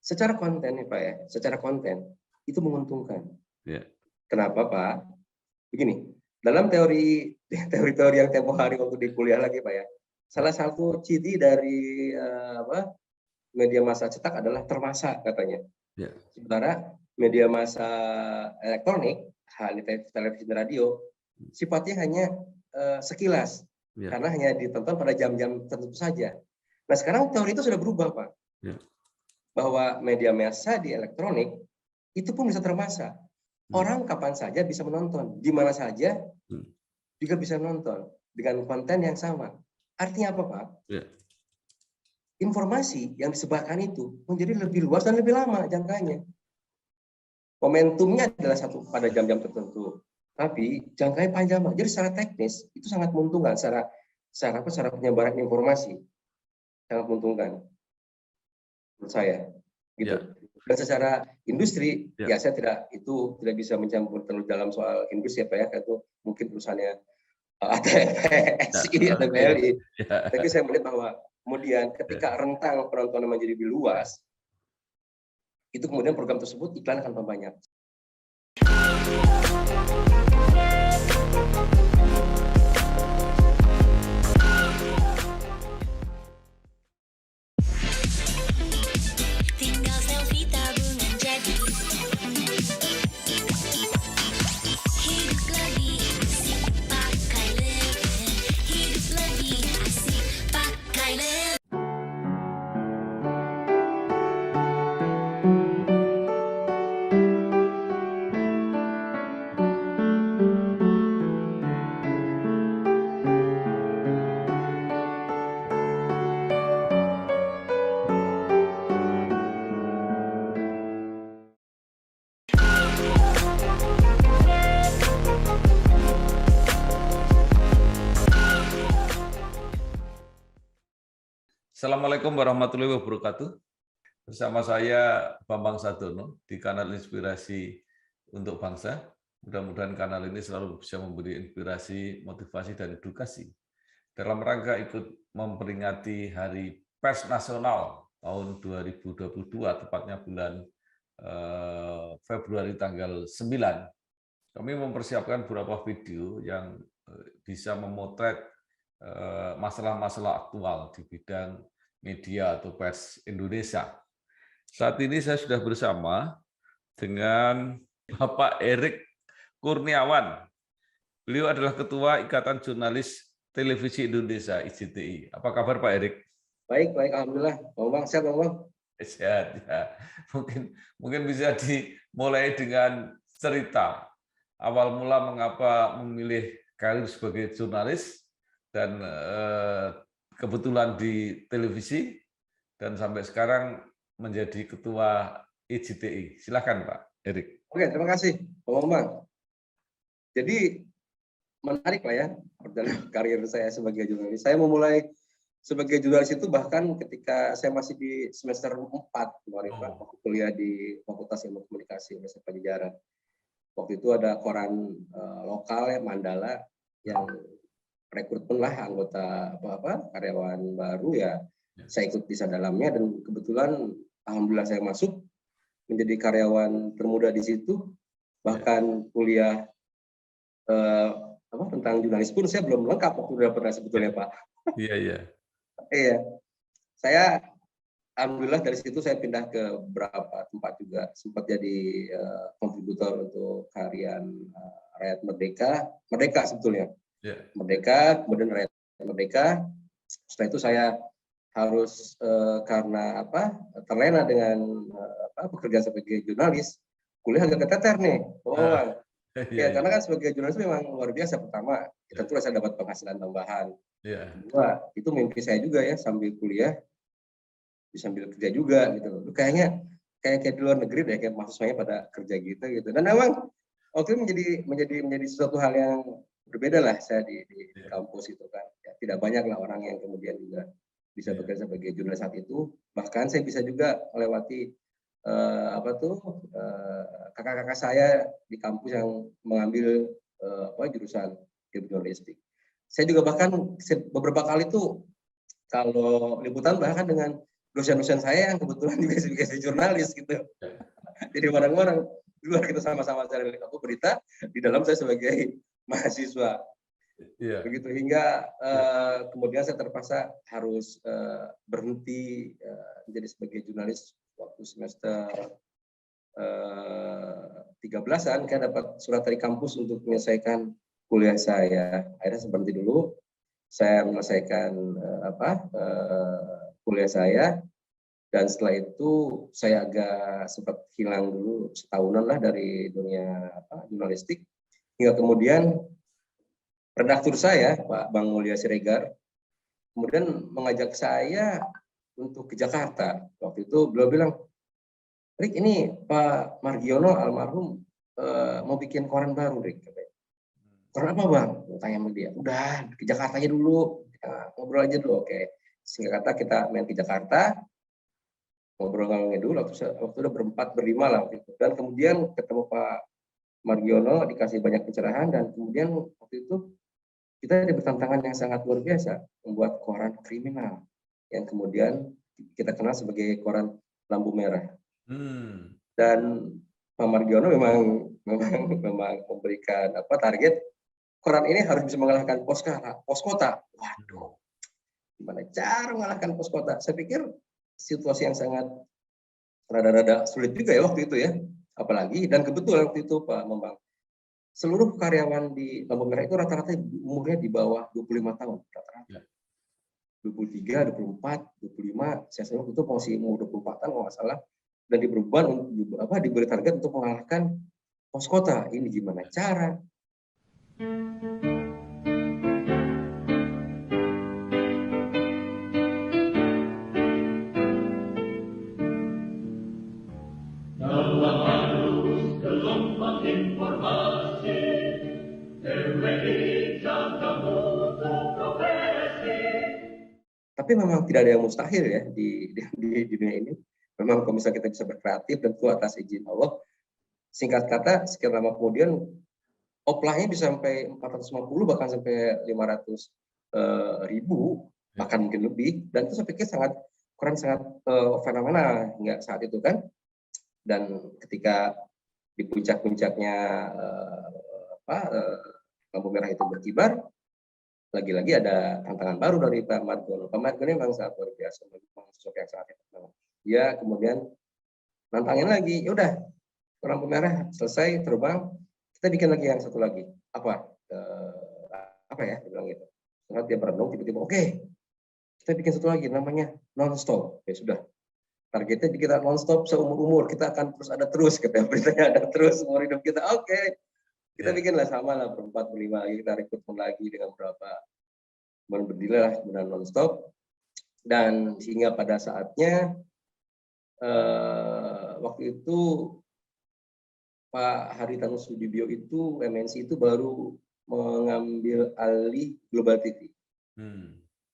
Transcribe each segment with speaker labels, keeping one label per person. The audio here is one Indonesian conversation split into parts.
Speaker 1: Secara konten nih Pak ya, secara konten itu menguntungkan.
Speaker 2: Ya.
Speaker 1: Kenapa Pak? Begini, dalam teori yang tempo hari waktu di kuliah lagi Pak ya, salah satu ciri dari media massa cetak adalah termasa katanya.
Speaker 2: Ya.
Speaker 1: Sementara media massa elektronik, televisi dan radio, sifatnya hanya sekilas,
Speaker 2: Ya.
Speaker 1: karena hanya ditonton pada jam-jam tertentu saja. Nah sekarang teori itu sudah berubah Pak,
Speaker 2: Ya.
Speaker 1: bahwa media massa di elektronik itu pun bisa termasa. Orang kapan saja bisa menonton, di mana saja juga bisa menonton dengan konten yang sama. Artinya apa Pak?
Speaker 2: Ya.
Speaker 1: Informasi yang disebarkan itu menjadi lebih luas dan lebih lama jangkanya. Momentumnya adalah satu pada jam-jam tertentu, tapi jangkanya panjang. Jadi secara teknis itu sangat menguntungkan, secara penyebaran informasi sangat menguntungkan menurut saya, gitu.
Speaker 2: Ya.
Speaker 1: Dan secara industri,
Speaker 2: Ya.
Speaker 1: ya saya tidak bisa mencampur terlalu dalam soal industri apa ya, itu mungkin perusahaannya ATPSI atau BLI.
Speaker 2: Ya.
Speaker 1: Tapi saya melihat bahwa kemudian ketika rentang penonton menjadi lebih luas, itu kemudian program tersebut iklan akan banyak.
Speaker 2: Assalamualaikum warahmatullahi wabarakatuh. Bersama saya Bambang Sadono di kanal Inspirasi untuk Bangsa. Mudah-mudahan kanal ini selalu bisa memberi inspirasi, motivasi, dan edukasi dalam rangka ikut memperingati Hari Pers Nasional tahun 2022, tepatnya bulan Februari tanggal 9. Kami mempersiapkan beberapa video yang bisa memotret masalah-masalah aktual di bidang media atau pers Indonesia. Saat ini saya sudah bersama dengan Bapak Erik Kurniawan. Beliau adalah Ketua Ikatan Jurnalis Televisi Indonesia (IJTI). Apa kabar Pak Erik?
Speaker 1: Baik, alhamdulillah. Bang, sehat Bang.
Speaker 2: Sehat ya. Mungkin bisa dimulai dengan cerita awal mula mengapa memilih karir sebagai jurnalis dan kebetulan di televisi dan sampai sekarang menjadi ketua IJTI. Silakan Pak Erik.
Speaker 1: Oke, terima kasih Bang. Jadi menarik lah ya perjalanan karir saya sebagai jurnalis. Saya memulai sebagai jurnalis itu bahkan ketika saya masih di semester 4 kemarin Pak, waktu kuliah di Fakultas Ilmu Komunikasi Universitas Padjadjaran. Waktu itu ada koran lokal ya, Mandala, yang rekrutmen lah anggota karyawan baru ya. Saya ikut di dalamnya dan kebetulan alhamdulillah saya masuk menjadi karyawan termuda di situ. Bahkan kuliah tentang jurnalis pun saya belum lengkap waktu udah pernah sebetulnya Pak.
Speaker 2: Iya.
Speaker 1: Iya. Saya alhamdulillah dari situ saya pindah ke beberapa tempat juga, sempat jadi kontributor untuk harian Rakyat Merdeka sebetulnya. Merdeka, kemudian Rakyat Merdeka. Setelah itu saya harus karena terlena dengan pekerjaan sebagai jurnalis, kuliah agak keteter nih. Ya, karena kan sebagai jurnalis memang luar biasa. Pertama, tentu saya dapat penghasilan tambahan. Kedua, itu mimpi saya juga ya, sambil kuliah, sambil kerja juga gitu. Kayaknya kayak di luar negeri deh, kayak mahasiswanya pada kerja gitu. Dan memang waktu itu menjadi sesuatu hal yang berbeda lah saya di kampus itu kan. Ya, tidak banyak lah orang yang kemudian juga bisa bekerja sebagai jurnalis saat itu. Bahkan saya bisa juga melewati kakak-kakak saya di kampus yang mengambil jurusan jurnalistik. Saya juga bahkan beberapa kali tuh kalau liputan bahkan dengan dosen-dosen saya yang kebetulan juga sebagai jurnalis gitu. Jadi bareng-bareng di luar kita sama-sama cari berita, di dalam saya sebagai mahasiswa. Begitu hingga kemudian saya terpaksa harus berhenti menjadi sebagai jurnalis waktu semester 13-an. Kan dapat surat dari kampus untuk menyelesaikan kuliah saya. Akhirnya saya berhenti dulu. Saya menyelesaikan kuliah saya, dan setelah itu saya agak sempat hilang dulu setahunan lah dari dunia jurnalistik, hingga kemudian redaktur saya Pak Bang Mulya Siregar kemudian mengajak saya untuk ke Jakarta. Waktu itu beliau bilang, Rik, ini Pak Margiono almarhum mau bikin koran baru, Rik. Koran apa, Bang? Tanya sama dia. Udah, ke Jakarta aja dulu. Ngobrol aja dulu, oke. Singkat kata kita main ke Jakarta, ngobrol-ngobrol dulu, waktu udah berlima lah. Dan kemudian ketemu Pak Margiono, dikasih banyak pencerahan, dan kemudian waktu itu kita ada tantangan yang sangat luar biasa, membuat koran kriminal, yang kemudian kita kenal sebagai koran Lampu Merah. Dan Pak Margiono memang memberikan target, koran ini harus bisa mengalahkan pos kota. Waduh, gimana cara mengalahkan pos kota? Saya pikir situasi yang sangat rada-rada sulit juga ya waktu itu ya. Apalagi, dan kebetulan waktu itu Pak Membang, seluruh karyawan di Lampu Merah itu rata-rata umurnya di bawah 25 tahun. Rata-rata. 23, 24, 25, saya selalu itu masih umur 24 tahun kalau nggak salah. Dan diberi target untuk mengalahkan pos kota. Ini gimana cara? Tapi memang tidak ada yang mustahil ya di dunia ini. Memang kalau misalnya kita bisa berkreatif dan itu atas izin Allah. Singkat kata, sekian lama kemudian oplahnya bisa sampai 450 bahkan sampai 500.000 bahkan mungkin lebih. Dan itu saya pikir koran sangat fenomenal hingga saat itu kan. Dan ketika di puncak-puncaknya Lampu Merah itu berkibar, lagi-lagi ada tantangan baru dari Pak Margiono. Pak Margiono memang sangat luar biasa, memang sosok yang sangat hebat. Dia kemudian nantangin lagi, ya udah Lampu Merah selesai terbang, kita bikin lagi yang satu lagi. Apa ya? Dia bilang gitu. Setelah dia berenung, tiba-tiba oke, kita bikin satu lagi namanya non-stop. Ya sudah. Targetnya kita non-stop seumur-umur, kita akan terus ada terus, kata beritanya ada terus umur hidup kita. Oke. Kita bikinlah sama lah, berempat, berlima lagi, kita rekrutmen lagi dengan beberapa berdiri lah kemudian non-stop. Dan sehingga pada saatnya waktu itu Pak Haritanu Sudibyo itu MNC itu baru mengambil alih Global TV.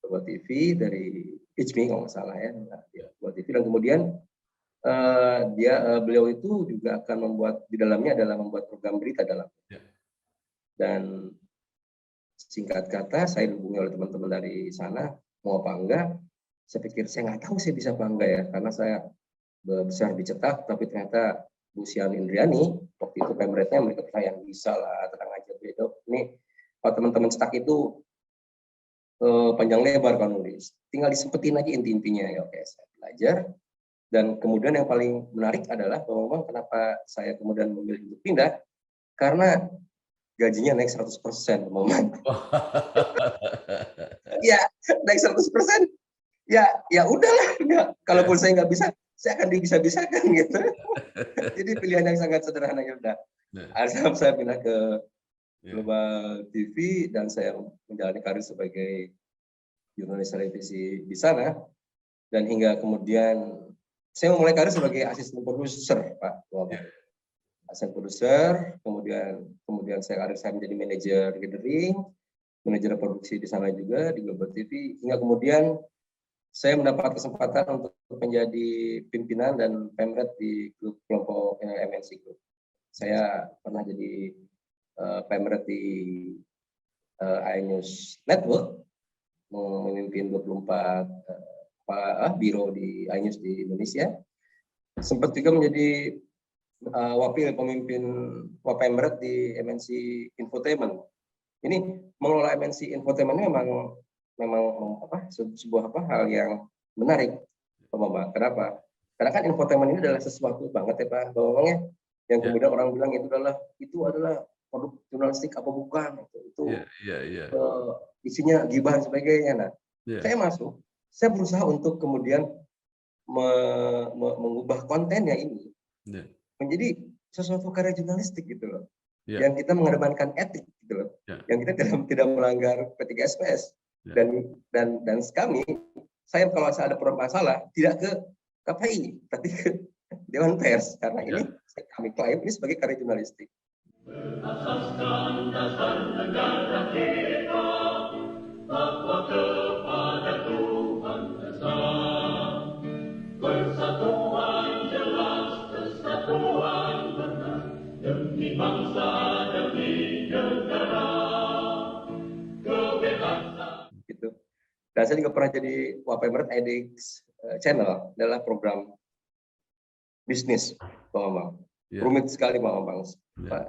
Speaker 1: Global TV dari HMI kalau nggak salah ya, Global TV. Dan kemudian beliau itu juga akan membuat, di dalamnya adalah membuat program berita dalam. Dan singkat kata saya dihubungi oleh teman-teman dari sana, mau apa enggak? Saya pikir saya nggak tahu saya bisa apa enggak ya, karena saya besar dicetak, tapi ternyata Bu Sian Indriani waktu itu pemretnya mereka percaya bisa lah, tenang aja beda. Ini kalau teman-teman cetak itu panjang lebar kan nulis, tinggal disempetin aja inti-intinya ya. Oke, saya belajar. Dan kemudian yang paling menarik adalah bahwa kenapa saya kemudian memilih untuk pindah, karena gajinya naik 100%, teman-teman. Ya, naik 100%. Ya udahlah. Kalaupun saya nggak bisa, saya akan bisa-bisakan gitu. Jadi pilihan yang sangat sederhana ya udah. Akhirnya saya pindah ke Global TV dan saya menjalani karir sebagai jurnalis televisi di sana. Dan hingga kemudian saya memulai karir sebagai asisten produser, Pak. Asisten produser, kemudian saya menjadi manajer gathering, manajer produksi di sana juga di Global TV, hingga kemudian saya mendapat kesempatan untuk menjadi pimpinan dan pemret di grup kelompok MNC Group. Saya pernah jadi pemret di iNews Network, memimpin 24 biro di iNews di Indonesia. Sempat juga menjadi wakil pemimpin Wapemret di MNC Infotainment. Ini mengelola MNC Infotainment ini memang sebuah hal yang menarik, Pak Bambang. Kenapa? Karena kan infotainment ini adalah sesuatu banget ya Pak Bambang ya, yang kemudian orang bilang itu adalah produk jurnalistik apa bukan? Itu isinya gibah dan sebagainya. Nah, saya berusaha untuk kemudian mengubah kontennya ini menjadi sesuatu karya jurnalistik gitu loh. Yang kita mengedepankan etik gitu loh. Yang kita tidak melanggar P3SPS. Dan kami, saya kalau ada masalah tidak ke KPI, tapi ke Dewan Pers, karena ini kami klaim ini sebagai karya jurnalistik.
Speaker 3: Berasaskan dasar negara kita, bahwa kepada Tuhan Esa, persatuan jelas, kesatuan benar, demi bangsa, demi negara, kebebasan.
Speaker 1: Gitu. Dan saya juga pernah jadi Wapemret edX channel, adalah program bisnis, Pak Bambang. Rumit sekali, Pak Bambang.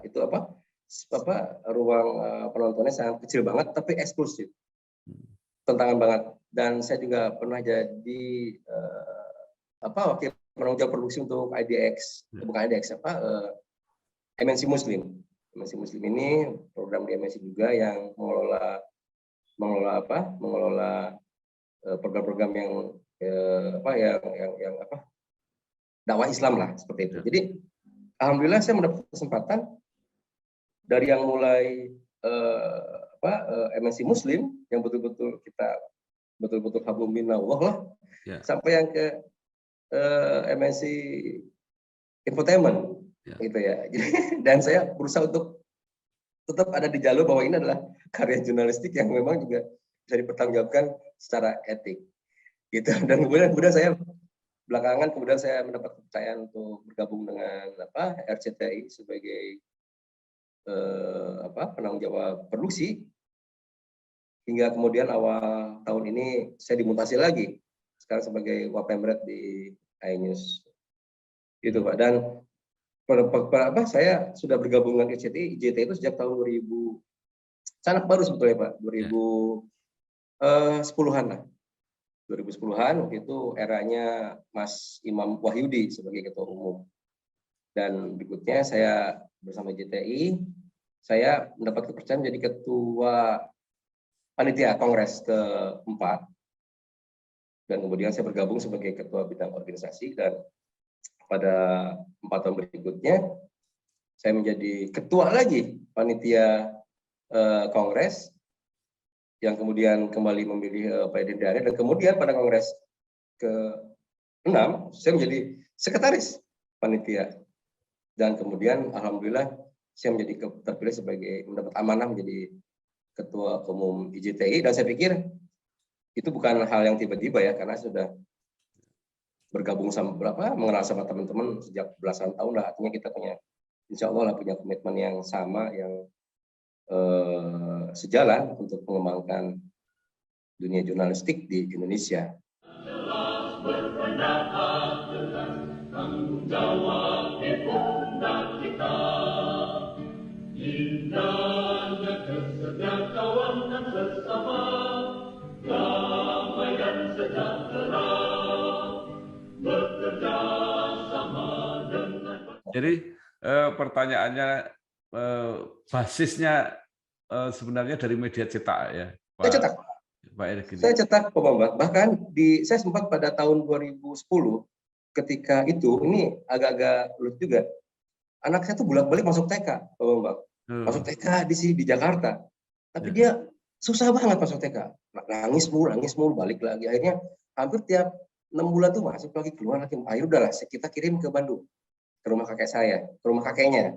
Speaker 1: Itu ruang penontonnya sangat kecil banget, tapi eksklusif. Tantangan banget. Dan saya juga pernah jadi wakil penanggung jawab produksi untuk IDX, bukan IDX MNC Muslim. MNC Muslim ini program di MNC juga yang mengelola program-program yang dakwah Islam lah seperti itu. Jadi alhamdulillah saya mendapat kesempatan dari yang mulai MNC Muslim yang betul-betul hablum minallah lah, sampai yang ke MNC Infotainment gitu ya. Dan saya berusaha untuk tetap ada di jalur bahwa ini adalah karya jurnalistik yang memang juga bisa dipertanggungjawabkan secara etik gitu. Dan kemudian saya belakangan saya mendapat kepercayaan untuk bergabung dengan RCTI sebagai penanggung jawab produksi, hingga kemudian awal tahun ini saya dimutasi lagi sekarang sebagai Wapemret di iNews gitu Pak. Dan saya sudah bergabung dengan RCTI itu sejak tahun 2000, sangat baru sebetulnya Pak, 2010-an lah. 2010-an waktu itu eranya Mas Imam Wahyudi sebagai ketua umum. Dan berikutnya saya bersama JTI, saya mendapat kepercayaan menjadi ketua panitia kongres keempat. Dan kemudian saya bergabung sebagai ketua bidang organisasi, dan pada 4 tahun berikutnya saya menjadi ketua lagi panitia kongres, yang kemudian kembali memilih Pak Edendari, dan kemudian pada kongres ke-6 saya menjadi sekretaris panitia, dan kemudian alhamdulillah saya terpilih sebagai mendapat amanah menjadi ketua umum IJTI. Dan saya pikir itu bukan hal yang tiba-tiba ya, karena sudah bergabung mengenal sama teman-teman sejak belasan tahun lah. Artinya kita insya Allah punya komitmen yang sama, yang sejalan untuk mengembangkan dunia jurnalistik di Indonesia.
Speaker 3: Jelas berpendapat dengan tanggung jawab di pundak kita. Indahnya kesejahteraan dan sesama, damai dan sejahtera, bekerja sama dengan.
Speaker 2: Jadi pertanyaannya, basisnya sebenarnya dari media cetak ya, Pak?
Speaker 1: Saya cetak.
Speaker 2: Pak Erick.
Speaker 1: Saya cetak, Pak Bambang. Bahkan saya sempat pada tahun 2010 ketika itu, ini agak-agak lucu juga. Anak saya tuh bolak-balik masuk TK, Pak Bambang. Masuk TK di Jakarta. Tapi dia susah banget masuk TK. Nangis mulu, balik lagi. Akhirnya hampir tiap 6 bulan tuh masuk lagi, keluar lagi. Akhirnya udahlah, kita kirim ke Bandung, ke rumah kakek saya, ke rumah kakeknya.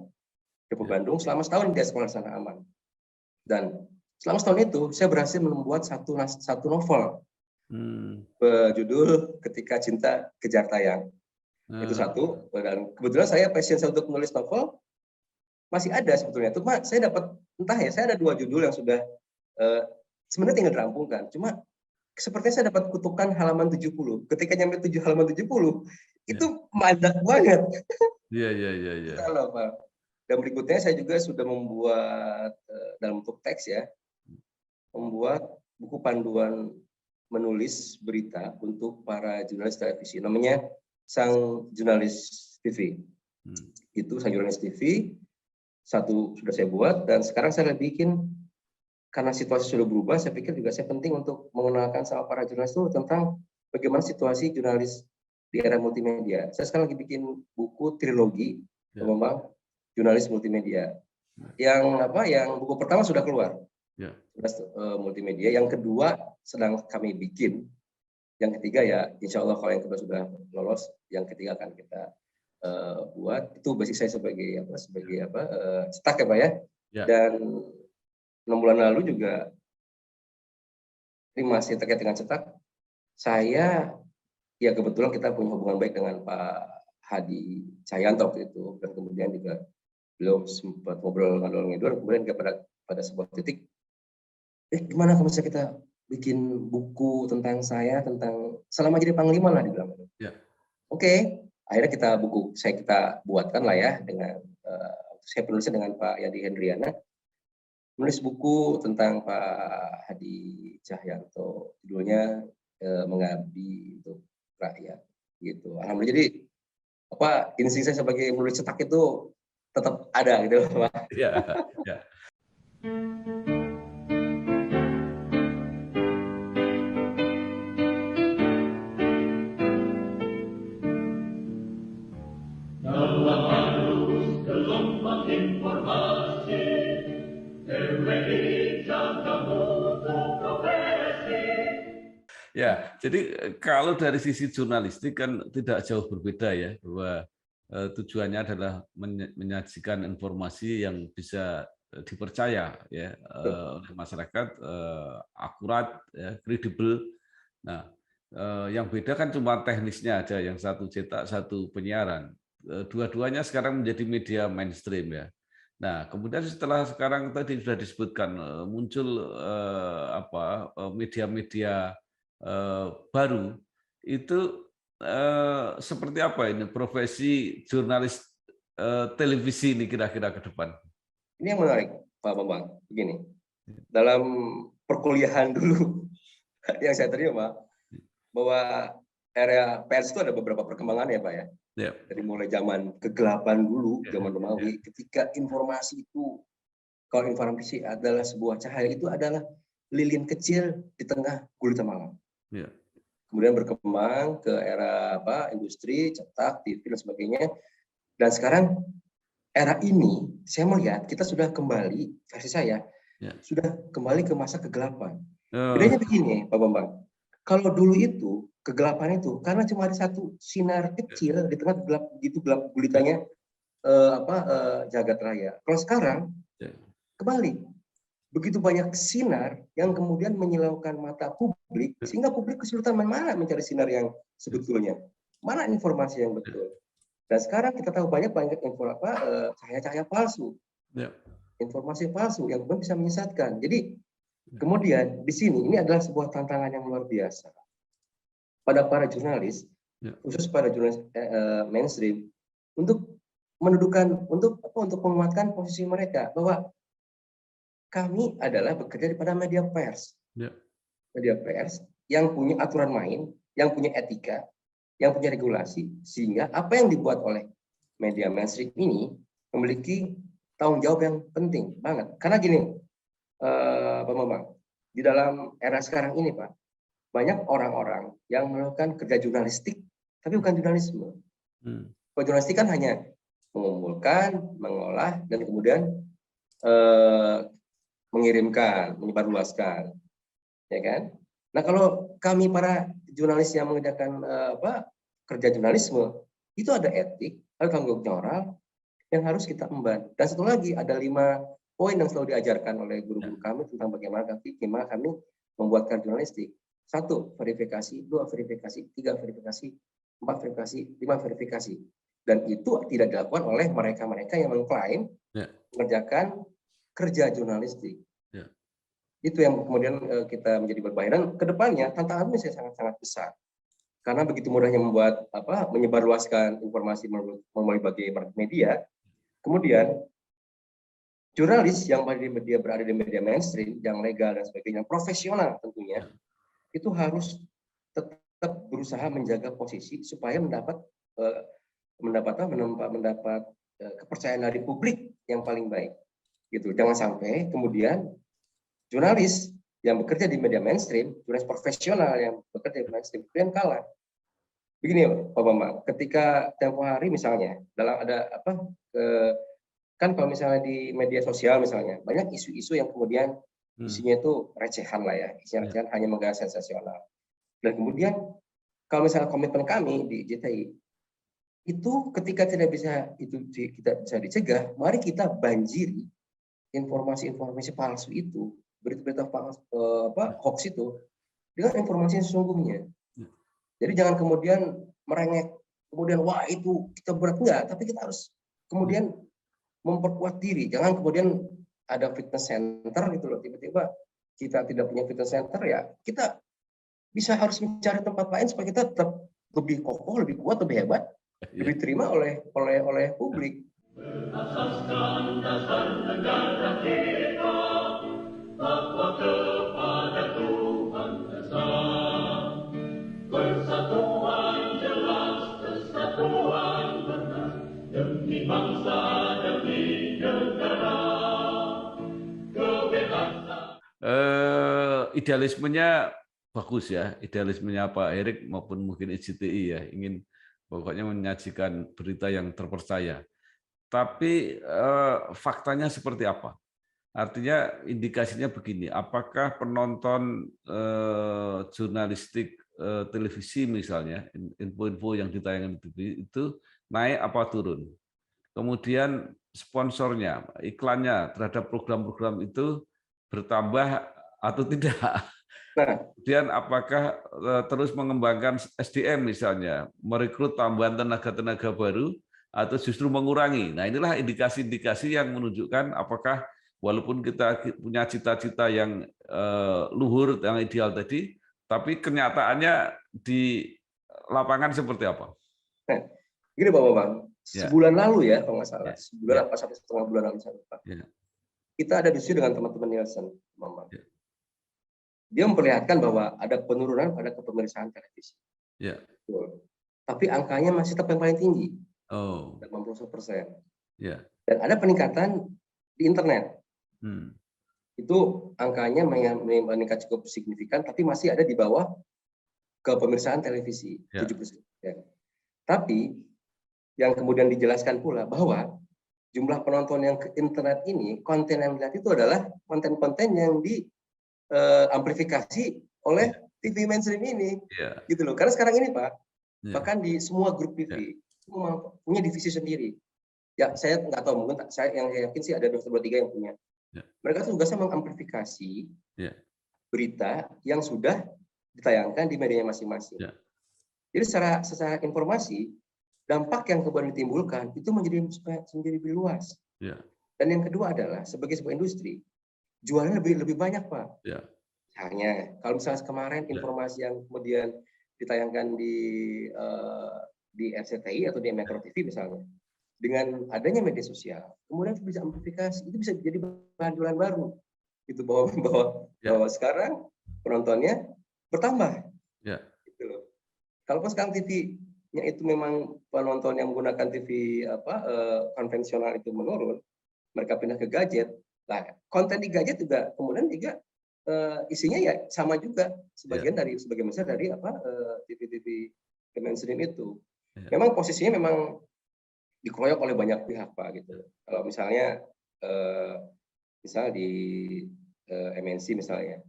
Speaker 1: Ke Bandung selama setahun dia sekolah sana aman. Dan selama setahun itu saya berhasil membuat satu novel berjudul Ketika Cinta Kejar Tayang. Itu satu. Dan kebetulan saya passion untuk menulis novel masih ada sebetulnya. Cuma saya dapat saya ada 2 judul yang sudah sebenarnya tinggal dirampungkan. Cuma sepertinya saya dapat kutukan halaman 70. Ketika nyampe halaman 70, itu mandat banget.
Speaker 2: Iya.
Speaker 1: Salah, Pak. Dan berikutnya saya juga sudah membuat dalam bentuk teks ya, membuat buku panduan menulis berita untuk para jurnalis televisi. Namanya Sang Jurnalis TV. Itu Sang Jurnalis TV, satu sudah saya buat, dan sekarang saya bikin, karena situasi sudah berubah, saya pikir juga saya penting untuk mengenalkan sama para jurnalis itu tentang bagaimana situasi jurnalis di era multimedia. Saya sekarang lagi bikin buku trilogi, Bambang, jurnalis multimedia. Yang buku pertama sudah keluar, multimedia. Yang kedua sedang kami bikin. Yang ketiga ya, insya Allah kalau yang kedua sudah lolos, yang ketiga akan kita buat. Itu basic saya sebagai cetak ya Pak ya. Dan 6 bulan lalu juga, ini masih terkait dengan cetak, saya ya kebetulan kita punya hubungan baik dengan Pak Hadi Cahyanto itu, dan kemudian juga beliau sempat ngobrol ngidul, kemudian pada sebuah titik, gimana kalau misalnya kita bikin buku tentang saya, tentang selama jadi panglima lah dibilang. Oke, akhirnya kita buatkan lah ya, dengan saya penulisnya dengan Pak Yadi Hendriana, menulis buku tentang Pak Hadi Cahyanto, judulnya Mengabdi untuk Rakyat gitu. Alhamdulillah, jadi insting saya sebagai penulis cetak itu tetap ada gitu Pak.
Speaker 2: Ya.
Speaker 3: Dalam arus gelombang informasi, TWI jaga mutu profesi.
Speaker 2: Ya, jadi kalau dari sisi jurnalistik kan tidak jauh berbeda ya, bahwa tujuannya adalah menyajikan informasi yang bisa dipercaya ya oleh masyarakat, akurat, ya, kredibel. Nah, yang beda kan cuma teknisnya aja, yang satu cetak, satu penyiaran. Dua-duanya sekarang menjadi media mainstream ya. Nah, kemudian setelah sekarang tadi sudah disebutkan muncul media-media baru, itu seperti apa ini profesi jurnalis televisi ini kira-kira ke depan?
Speaker 1: Ini yang menarik Pak Bambang. Begini, dalam perkuliahan dulu yang saya terima, bahwa era pers itu ada beberapa perkembangan ya Pak ya. Dari mulai zaman kegelapan dulu, zaman Romawi, ketika informasi itu, kalau informasi adalah sebuah cahaya, itu adalah lilin kecil di tengah gulita malam. Kemudian berkembang ke era industri, cetak, TV dan sebagainya. Dan sekarang era ini saya melihat kita sudah kembali, versi saya, sudah kembali ke masa kegelapan. Bedanya begini Pak Bambang. Kalau dulu itu kegelapan itu karena cuma ada satu sinar kecil di tengah gelap gulitanya jagat raya. Kalau sekarang kembali begitu banyak sinar yang kemudian menyilaukan mata publik, sehingga publik kesulitan mana mencari sinar yang sebetulnya, mana informasi yang betul. Dan sekarang kita tahu banyak cahaya-cahaya palsu, informasi palsu yang kemudian bisa menyesatkan. Jadi kemudian di sini ini adalah sebuah tantangan yang luar biasa pada para jurnalis, khusus pada jurnalis mainstream, untuk mendudukan, untuk menguatkan posisi mereka bahwa kami adalah bekerja pada media pers, media pers yang punya aturan main, yang punya etika, yang punya regulasi, sehingga apa yang dibuat oleh media mainstream ini memiliki tanggung jawab yang penting banget. Karena gini, Pak Bambang, di dalam era sekarang ini Pak, banyak orang-orang yang melakukan kerja jurnalistik, tapi bukan jurnalisme. Kalau jurnalistik kan hanya mengumpulkan, mengolah, dan kemudian mengirimkan, menyebarluaskan, ya kan? Nah, kalau kami para jurnalis yang mengerjakan kerja jurnalisme, itu ada etik, ada tanggung jawab moral yang harus kita emban. Dan satu lagi, ada 5 poin yang selalu diajarkan oleh guru-guru kami tentang bagaimana kami membuatkan jurnalistik. 1, verifikasi, 2, verifikasi, 3, verifikasi, 4, verifikasi, 5, verifikasi. Dan itu tidak dilakukan oleh mereka-mereka yang mengklaim mengerjakan kerja jurnalistik. Itu yang kemudian kita menjadi berbahaya, dan kedepannya tantangan ini sangat-sangat besar karena begitu mudahnya membuat menyebarluaskan informasi melalui berbagai media. Kemudian jurnalis yang berada di media mainstream yang legal dan sebagainya, profesional tentunya, itu harus tetap berusaha menjaga posisi supaya mendapat kepercayaan dari publik yang paling baik. Gitu. Jangan sampai kemudian jurnalis yang bekerja di media mainstream, jurnalis profesional yang bekerja di mainstream, kemudian kalah. Begini Pak Bambang, ketika tempo hari misalnya, kan kalau misalnya di media sosial misalnya, banyak isu-isu yang kemudian isinya itu recehan lah ya, isinya recehan, hanya menggaya sensasional. Dan kemudian kalau misalnya komitmen kami di JTI, itu ketika tidak bisa dicegah, mari kita banjiri informasi-informasi palsu itu, berita-berita hoax itu dengan informasi yang sesungguhnya. Jadi jangan kemudian merengek, kemudian wah itu kita berat, enggak, tapi kita harus kemudian memperkuat diri. Jangan kemudian ada fitness center gitu loh, tiba-tiba kita tidak punya fitness center, ya kita harus mencari tempat lain supaya kita tetap lebih kokoh, lebih kuat, lebih hebat, lebih terima oleh publik.
Speaker 3: Berasaskan dasar negara kita, bahwa kepada Tuhan Esa, persatuan jelas, kesatuan benar, demi bangsa, demi negara, kebebasan.
Speaker 2: Idealismenya bagus ya, idealismenya Pak Erik maupun mungkin IJTI ya, ingin pokoknya menyajikan berita yang terpercaya. Tapi faktanya seperti apa? Artinya indikasinya begini, apakah penonton jurnalistik televisi misalnya, info-info yang ditayangkan di TV itu naik apa turun? Kemudian sponsornya, iklannya terhadap program-program itu bertambah atau tidak? Kemudian apakah terus mengembangkan SDM misalnya, merekrut tambahan tenaga-tenaga baru, atau justru mengurangi. Nah, inilah indikasi-indikasi yang menunjukkan apakah walaupun kita punya cita-cita yang luhur, yang ideal tadi, tapi kenyataannya di lapangan seperti apa?
Speaker 1: Nah, gini Pak Bambang, sebulan lalu ya, kalau nggak salah, sebulan apa sampai setengah bulan lalu, kita ada diskusi dengan teman-teman Nielsen, Bambang. Dia memperlihatkan bahwa ada penurunan pada kepemirisan televisi. Tapi angkanya masih tetap yang paling tinggi. 80%. Dan ada peningkatan di internet. Itu angkanya meningkat cukup signifikan, tapi masih ada di bawah kepemeriksaan televisi, 7%. Tapi yang kemudian dijelaskan pula bahwa jumlah penonton yang ke internet ini, konten yang dilihat itu adalah konten-konten yang diamplifikasi oleh TV mainstream ini, gitu loh. Karena sekarang ini Pak, bahkan di semua grup TV punya divisi sendiri. Ya, saya nggak tahu, mungkin saya yang yakin sih ada 2-3 yang punya. Mereka tugasnya mengamplifikasi berita yang sudah ditayangkan di medianya masing-masing. Jadi secara informasi, dampak yang kemudian ditimbulkan itu menjadi lebih luas. Dan yang kedua adalah sebagai sebuah industri, jualnya lebih banyak Pak. Misalnya, kalau misalnya kemarin informasi yang kemudian ditayangkan di RCTI atau di Metro TV misalnya, dengan adanya media sosial, kemudian itu bisa amplifikasi, itu bisa jadi bahan jualan baru. Itu bahwa sekarang penontonnya bertambah. Gitu loh. Kalaupun sekarang TV-nya itu memang penonton yang menggunakan TV konvensional itu menurun, mereka pindah ke gadget. Nah, konten di gadget juga kemudian isinya ya sama juga, sebagian besar dari TV-TV mainstream itu. Memang posisinya memang dikeroyok oleh banyak pihak Pak gitu. Kalau misalnya di MNC misalnya,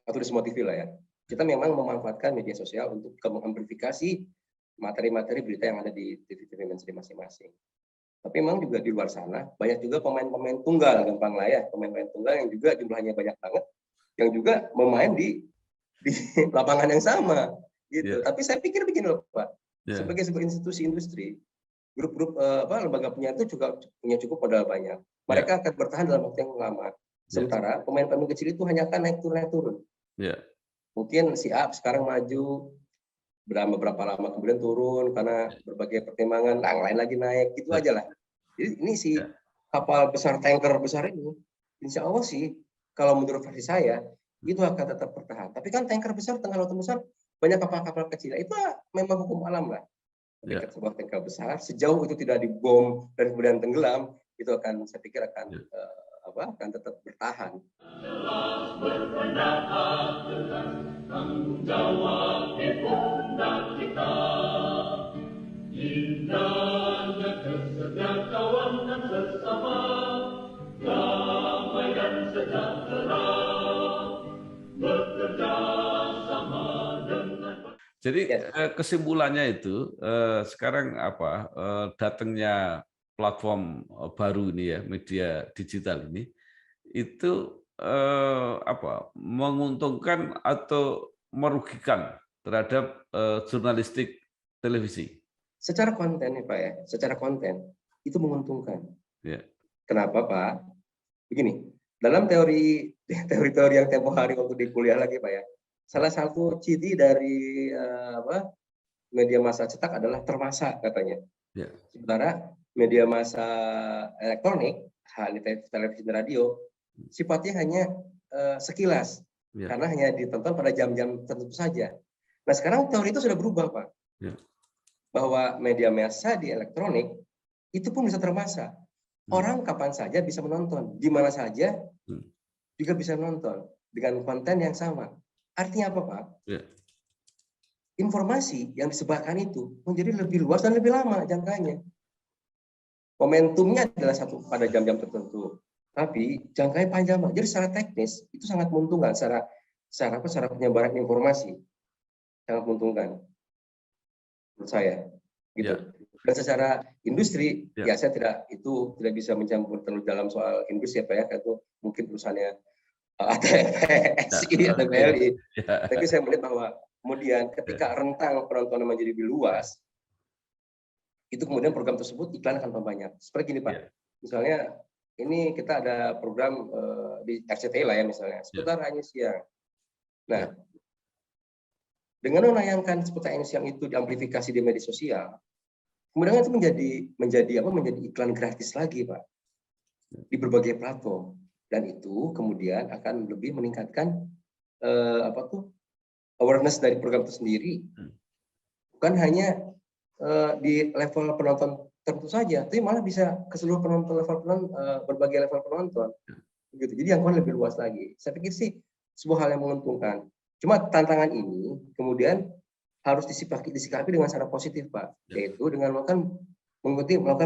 Speaker 1: atau di semua TV lah ya, kita memang memanfaatkan media sosial untuk mengamplifikasi materi-materi berita yang ada di TV-TV mainstream masing-masing. Tapi memang juga di luar sana banyak juga pemain-pemain tunggal, gampang lah ya, pemain-pemain tunggal yang juga jumlahnya banyak banget, yang juga memain di lapangan yang sama gitu. Tapi saya pikir begini loh Pak, sebagai sebuah institusi industri, grup-grup lembaga penyiar itu juga punya cukup modal banyak. Mereka akan bertahan dalam waktu yang lama. Sementara pemain-pemain kecil itu hanya akan naik turun.
Speaker 2: Ya.
Speaker 1: Mungkin si A sekarang maju, beberapa lama kemudian turun karena berbagai pertimbangan, yang lain lagi naik, gitu aja lah. Jadi ini si kapal besar, tanker besar ini, insya Allah sih, kalau menurut versi saya, itu akan tetap bertahan. Tapi kan tanker besar, tengah lautan besar, banyak kapal-kapal kecil. Itu memang hukum alam lah. Ketika sebuah tanker besar, sejauh itu tidak dibom dan kemudian tenggelam, itu akan, saya pikir akan akan tetap bertahan.
Speaker 3: Jelas berpendapat jelas, tanggung jawab di pundak kita. Indahnya kesejahteraan sesama, damai dan sejahtera, bekerja sama dengan.
Speaker 2: Jadi kesimpulannya itu sekarang datangnya platform baru ini ya, media digital ini itu menguntungkan atau merugikan terhadap jurnalistik televisi?
Speaker 1: Secara konten ya Pak ya, secara konten itu menguntungkan.
Speaker 2: Ya.
Speaker 1: Kenapa Pak? Begini, dalam teori yang tempo hari waktu di kuliah lagi Pak ya, salah satu ciri dari media massa cetak adalah termasa katanya.
Speaker 2: Ya.
Speaker 1: Sementara media massa elektronik, televisi dan radio, sifatnya hanya sekilas, karena hanya ditonton pada jam-jam tertentu saja. Nah sekarang teori itu sudah berubah Pak, bahwa media massa di elektronik itu pun bisa termasa. Orang kapan saja bisa menonton, di mana saja juga bisa menonton dengan konten yang sama. Artinya apa Pak? Informasi yang disebarkan itu menjadi lebih luas dan lebih lama jangkanya. Momentumnya adalah satu pada jam-jam tertentu, tapi jangkanya panjang. Jadi secara teknis itu sangat menguntungkan, secara penyebaran informasi sangat menguntungkan menurut saya, gitu. Dan secara industri, ya saya tidak bisa mencampur terlalu dalam soal industri apa ya, itu mungkin perusahaannya ATPSI atau BLI. Tapi saya melihat bahwa kemudian ketika rentang penonton menjadi lebih luas, itu kemudian program tersebut iklan akan banyak. Seperti ini Pak, misalnya ini kita ada program di RCTI lah ya misalnya, seputar Hanya Siang. Nah, dengan menayangkan seputar Hanya Siang itu diamplifikasi di media sosial, kemudian itu menjadi iklan gratis lagi Pak, di berbagai platform. Dan itu kemudian akan lebih meningkatkan awareness dari program itu sendiri. Bukan hanya di level penonton tertentu saja, tapi malah bisa ke seluruh penonton, berbagai level penonton. Gitu. Jadi jangkauan lebih luas lagi. Saya pikir sih sebuah hal yang menguntungkan. Cuma tantangan ini kemudian harus disikapi dengan cara positif Pak, yaitu dengan melakukan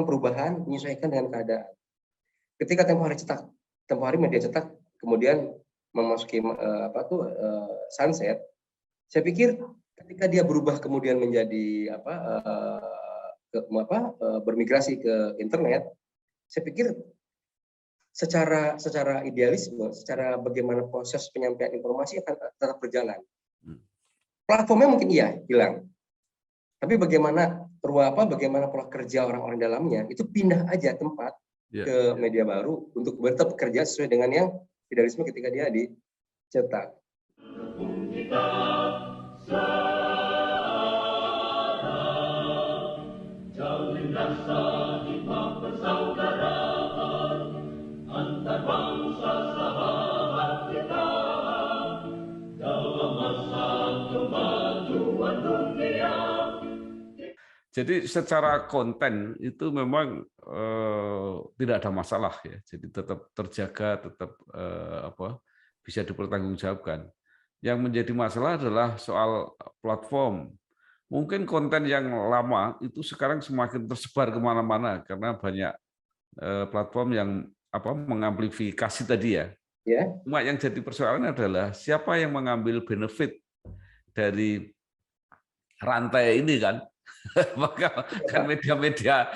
Speaker 1: perubahan, menyesuaikan dengan keadaan. Ketika tempo hari media cetak kemudian memasuki sunset, saya pikir ketika dia berubah kemudian menjadi bermigrasi ke internet, saya pikir secara idealisme, secara bagaimana proses penyampaian informasi akan tetap berjalan. Platformnya mungkin hilang, tapi bagaimana pola kerja orang-orang dalamnya itu pindah aja tempat ke media baru untuk tetap bekerja sesuai dengan yang idealisme ketika dia dicetak.
Speaker 3: Jalin rasa hikmah persaudaraan antar bangsa sahabat kita dalam masa kemajuan dunia.
Speaker 2: Jadi secara konten itu memang tidak ada masalah ya. Jadi tetap terjaga, tetap bisa dipertanggungjawabkan. Yang menjadi masalah adalah soal platform. Mungkin konten yang lama itu sekarang semakin tersebar kemana-mana karena banyak platform yang mengamplifikasi tadi ya. Cuma yang jadi persoalan adalah siapa yang mengambil benefit dari rantai ini kan. Maka kan media-media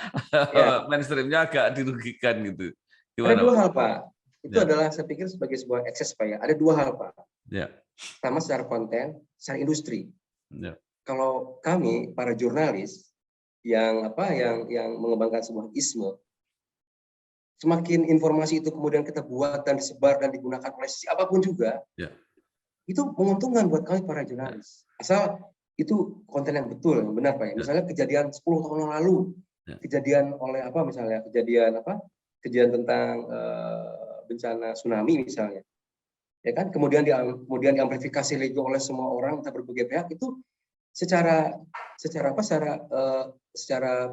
Speaker 2: mainstreamnya agak dirugikan gitu.
Speaker 1: Ada dua hal Pak. Itu adalah saya pikir sebagai sebuah ekses Pak ya. Ada dua hal Pak. Pertama secara konten, secara industri. Kalau kami para jurnalis yang mengembangkan sebuah isme, semakin informasi itu kemudian kita buat dan disebar dan digunakan oleh siapapun juga, itu menguntungkan buat kami para jurnalis. Asal itu konten yang betul, yang benar Pak. Misalnya kejadian 10 tahun yang lalu, kejadian oleh apa misalnya, kejadian tentang bencana tsunami misalnya. Ya kan, kemudian diamplifikasi lagi oleh semua orang entah berbagai pihak, itu secara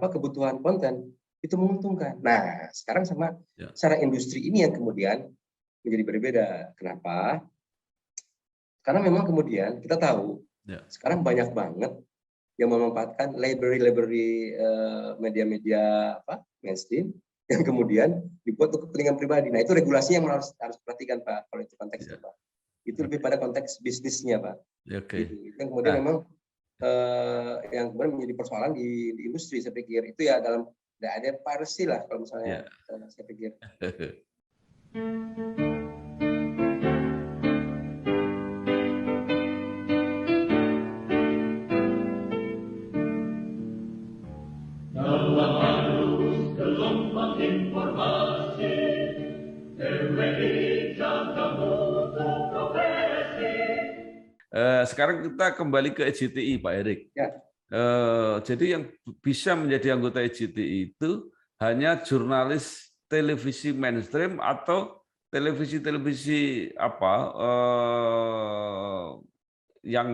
Speaker 1: kebutuhan konten itu menguntungkan. Nah, sekarang secara industri ini yang kemudian menjadi berbeda. Kenapa? Karena memang kemudian kita tahu sekarang banyak banget yang memanfaatkan library media-media mainstream yang kemudian dibuat untuk kepentingan pribadi. Nah, itu regulasi yang harus perhatikan Pak, kalau itu konteksnya Pak. Itu lebih pada konteks bisnisnya Pak. Itu yang kemudian memang yang kemudian menjadi persoalan di industri, saya pikir itu ya dalam ada piracy lah kalau misalnya saya pikir.
Speaker 3: Dalam arus gelombang informasi, RWI jaga mutu progresi.
Speaker 2: Sekarang kita kembali ke EJTI, Pak Erik.
Speaker 1: Ya.
Speaker 2: Jadi yang bisa menjadi anggota EJTI itu hanya jurnalis televisi mainstream atau televisi yang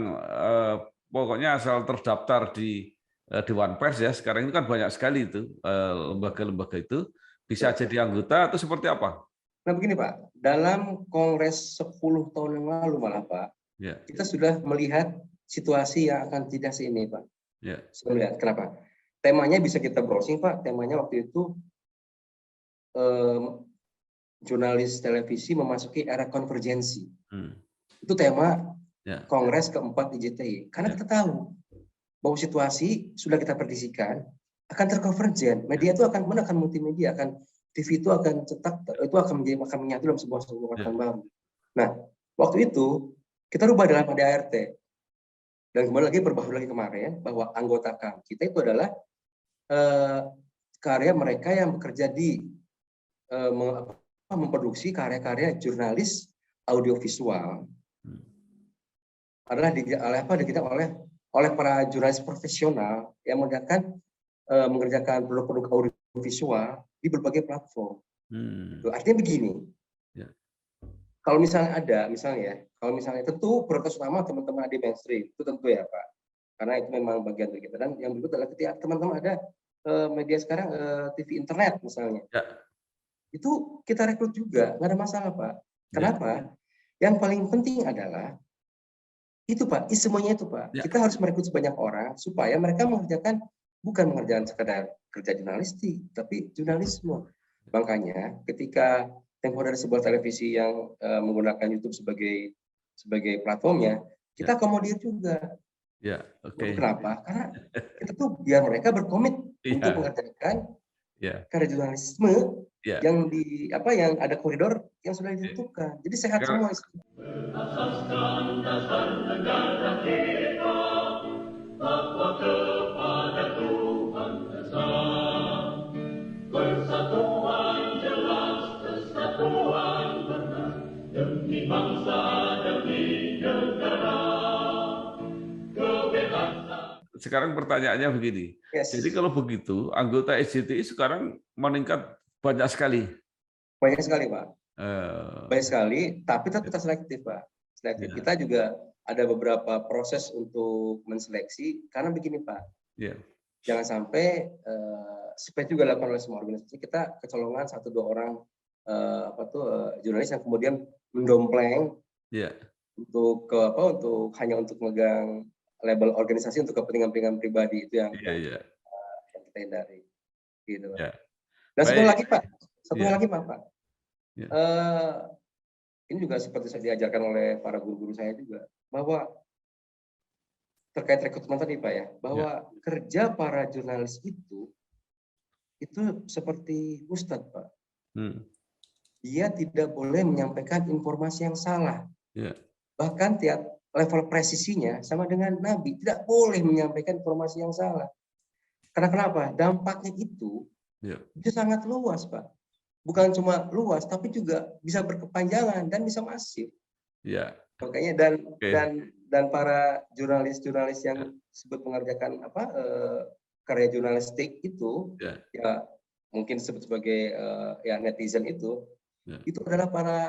Speaker 2: pokoknya asal terdaftar di Dewan Pers ya. Sekarang ini kan banyak sekali itu lembaga-lembaga itu bisa jadi anggota atau seperti apa?
Speaker 1: Nah begini Pak, dalam Kongres 10 tahun yang lalu malah Pak, kita sudah melihat situasi yang akan tidak ini Pak. Sudah melihat kenapa? Temanya bisa kita browsing Pak. Temanya waktu itu jurnalis televisi memasuki era konvergensi. Itu tema Kongres keempat IJTI. Karena kita tahu bahwa situasi sudah kita prediksikan akan terkonvergen. Media itu akan multimedia, TV itu akan akan menyatu dalam sebuah kekuatan baru. Nah, waktu itu kita rubah dalam ADART. Dan kembali lagi perbaharui lagi kemarin bahwa anggota kita itu adalah karya mereka yang bekerja di memproduksi karya-karya jurnalis audiovisual adalah oleh para jurnalis profesional yang mengerjakan produk-produk audiovisual di berbagai platform. Artinya begini. Kalau misalnya tentu prioritas utama teman-teman di mainstream itu tentu ya Pak, karena itu memang bagian dari kita. Dan yang berikut adalah ketika teman-teman ada media sekarang TV internet misalnya, itu kita rekrut juga, nggak ada masalah Pak. Kenapa? Yang paling penting adalah itu Pak, semuanya itu Pak. Kita harus merekrut sebanyak orang supaya mereka bukan mengerjakan sekedar kerja jurnalistik, tapi jurnalisme. Makanya ketika tempo dari sebuah televisi yang menggunakan YouTube sebagai platformnya, kita akomodir juga. Kenapa? Karena kita tuh biar mereka berkomit untuk mengerjakan karya jurnalisme yang yang ada koridor yang sudah ditentukan. Jadi sehat semua.
Speaker 3: Berasaskan dasar negara kita bahwa kepada Tuhan Esa persatuan jelas, kesatuan benar demi bangsa, demi negara.
Speaker 2: Sekarang pertanyaannya begini. Jadi kalau begitu, anggota EJTI sekarang meningkat banyak sekali.
Speaker 1: Banyak sekali, Pak. Banyak sekali, tapi tetap kita selektif, Pak. Selektif. Kita juga ada beberapa proses untuk menseleksi, karena begini, Pak. Jangan sampai, seperti juga dilakukan oleh semua organisasi, kita kecolongan 1-2 orang jurnalis yang kemudian mendompleng untuk hanya untuk megang label organisasi untuk kepentingan pribadi, itu yang kita hindari, gitu. Dan satu lagi Pak, Pak. Ini juga seperti saya diajarkan oleh para guru-guru saya juga, bahwa terkait rekrutmen tadi Pak ya, bahwa kerja para jurnalis itu seperti ustadz Pak. Dia tidak boleh menyampaikan informasi yang salah. Bahkan tiap level presisinya sama dengan Nabi, tidak boleh menyampaikan informasi yang salah. Karena kenapa? Dampaknya itu sangat luas, Pak. bukan cuma luas, tapi juga bisa berkepanjangan dan bisa masif.
Speaker 2: Ya.
Speaker 1: Makanya dan para jurnalis-jurnalis yang sebut mengerjakan karya jurnalistik itu, ya mungkin disebut sebagai ya netizen itu adalah para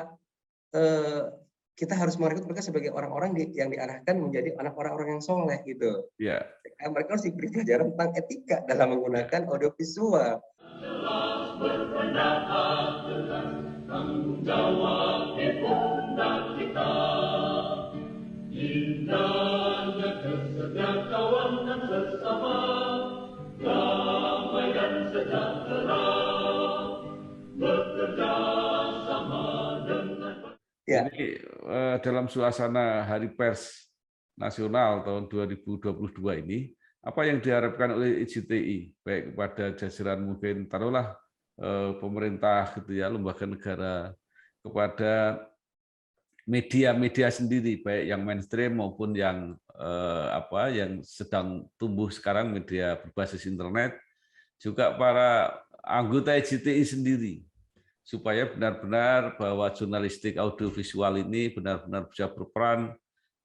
Speaker 1: kita harus merekrut mereka sebagai orang-orang yang diarahkan menjadi orang-orang yang soleh gitu.
Speaker 2: Ya.
Speaker 1: Mereka harus diberi pelajaran tentang etika dalam menggunakan audiovisual.
Speaker 3: Jelas berpendapat dengan tanggung jawab di pundak kita. Indahnya kesejahteraan sesama, damai dan sejahtera, bekerja sama dengan.
Speaker 2: Ya. Jadi dalam suasana Hari Pers Nasional tahun 2022 ini, apa yang diharapkan oleh IJTI, baik kepada jajaran mungkin taruhlah pemerintah gitu ya, lembaga negara, kepada media-media sendiri, baik yang mainstream maupun yang yang sedang tumbuh sekarang, media berbasis internet, juga para anggota IJTI sendiri, supaya benar-benar bahwa jurnalistik audiovisual ini benar-benar bisa berperan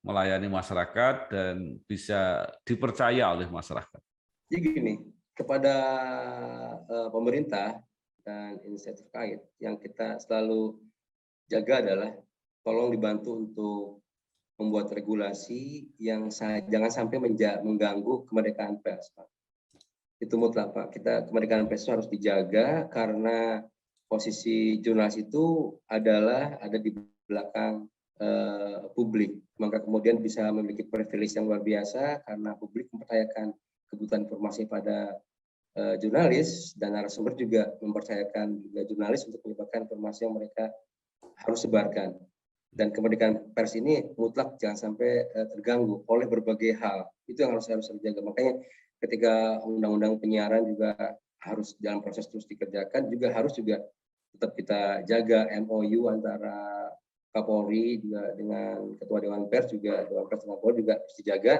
Speaker 2: melayani masyarakat dan bisa dipercaya oleh masyarakat.
Speaker 1: Jadi gini, kepada pemerintah dan instansi terkait, yang kita selalu jaga adalah tolong dibantu untuk membuat regulasi yang jangan sampai mengganggu kemerdekaan pers, Pak. Itu mutlak, Pak. Kemerdekaan pers itu harus dijaga karena posisi jurnalis itu ada di belakang publik, maka kemudian bisa memiliki privilege yang luar biasa karena publik mempercayakan kebutuhan informasi pada jurnalis, dan narasumber juga mempercayakan juga jurnalis untuk menyebarkan informasi yang mereka harus sebarkan. Dan kemerdekaan pers ini mutlak jangan sampai terganggu oleh berbagai hal. Itu yang harus dijaga. Makanya ketika undang-undang penyiaran juga harus dalam proses terus dikerjakan, juga harus tetap kita jaga MOU antara Kapolri juga dengan Ketua Dewan Pers, juga Dewan Pers dengan Kapolri juga harus dijaga,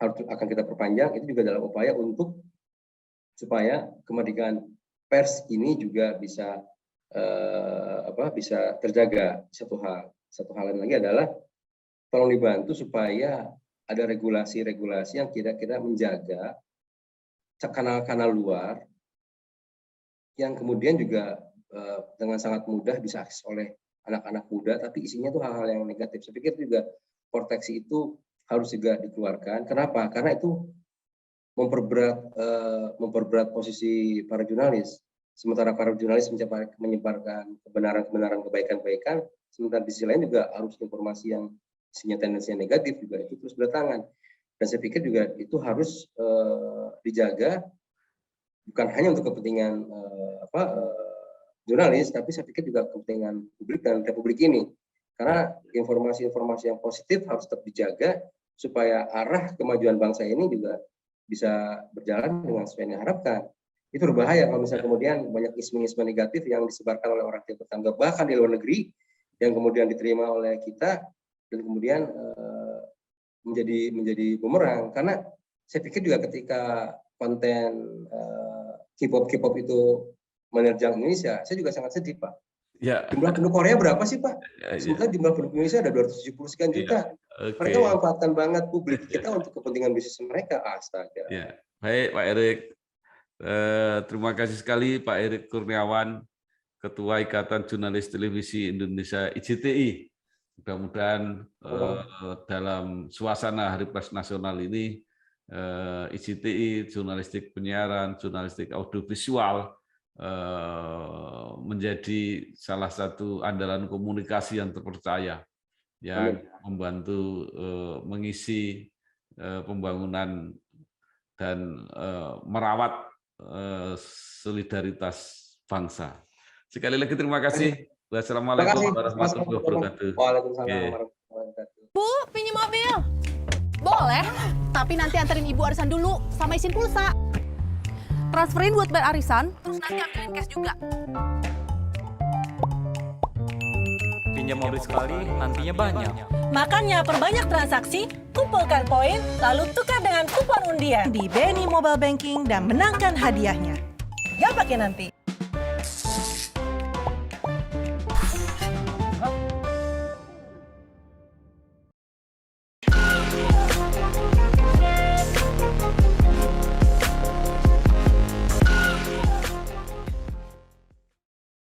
Speaker 1: akan kita perpanjang. Itu juga dalam upaya untuk supaya kemerdekaan pers ini juga bisa bisa terjaga. Satu hal lagi adalah tolong dibantu supaya ada regulasi-regulasi yang kira-kira menjaga kanal-kanal luar yang kemudian juga dengan sangat mudah bisa akses oleh anak-anak muda, tapi isinya tuh hal-hal yang negatif. Saya pikir juga proteksi itu harus juga dikeluarkan. Kenapa? Karena itu memperberat posisi para jurnalis. Sementara para jurnalis menyebarkan kebenaran-kebenaran, kebaikan-kebaikan, sementara di sisi lain juga harus informasi yang isinya tendensinya negatif juga itu terus berdatangan. Dan saya pikir juga itu harus dijaga bukan hanya untuk kepentingan jurnalis, tapi saya pikir juga kepentingan publik dan republik ini. Karena informasi-informasi yang positif harus tetap dijaga supaya arah kemajuan bangsa ini juga bisa berjalan dengan sesuai yang diharapkan. Itu berbahaya kalau misalnya kemudian banyak isu-isu negatif yang disebarkan oleh orang yang bertanggung jawab bahkan di luar negeri, yang kemudian diterima oleh kita dan kemudian menjadi bumerang. Karena saya pikir juga ketika konten K-pop itu menerjang Indonesia, saya juga sangat sedih, Pak.
Speaker 2: Ya.
Speaker 1: Jumlah penduduk Korea berapa sih, Pak? Sementara jumlah penduduk Indonesia ada 270 sekian juta.
Speaker 2: Okay.
Speaker 1: Mereka memanfaatkan banget publik kita untuk kepentingan bisnis mereka. Astaga.
Speaker 2: Ya. Baik, Pak Erik. Terima kasih sekali Pak Erik Kurniawan, Ketua Ikatan Jurnalis Televisi Indonesia IJTI. Mudah-mudahan dalam suasana Hari Pers Nasional ini IJTI, jurnalistik penyiaran, jurnalistik audiovisual menjadi salah satu andalan komunikasi yang terpercaya yang membantu mengisi pembangunan dan merawat solidaritas bangsa. Sekali lagi terima kasih. Wassalamualaikum warahmatullahi wabarakatuh.
Speaker 1: Waalaikumsalam warahmatullahi wabarakatuh.
Speaker 4: Bu, pinjam mobil? Boleh, tapi nanti anterin ibu arisan dulu sama isin pulsa. Transferin buat bayar arisan, terus nanti ambilin cash juga.
Speaker 5: Pinjam mobil sekali, nantinya banyak.
Speaker 6: Makanya perbanyak transaksi, kumpulkan poin, lalu tukar dengan kupon undian di BNI Mobile Banking dan menangkan hadiahnya. Gak pakai nanti.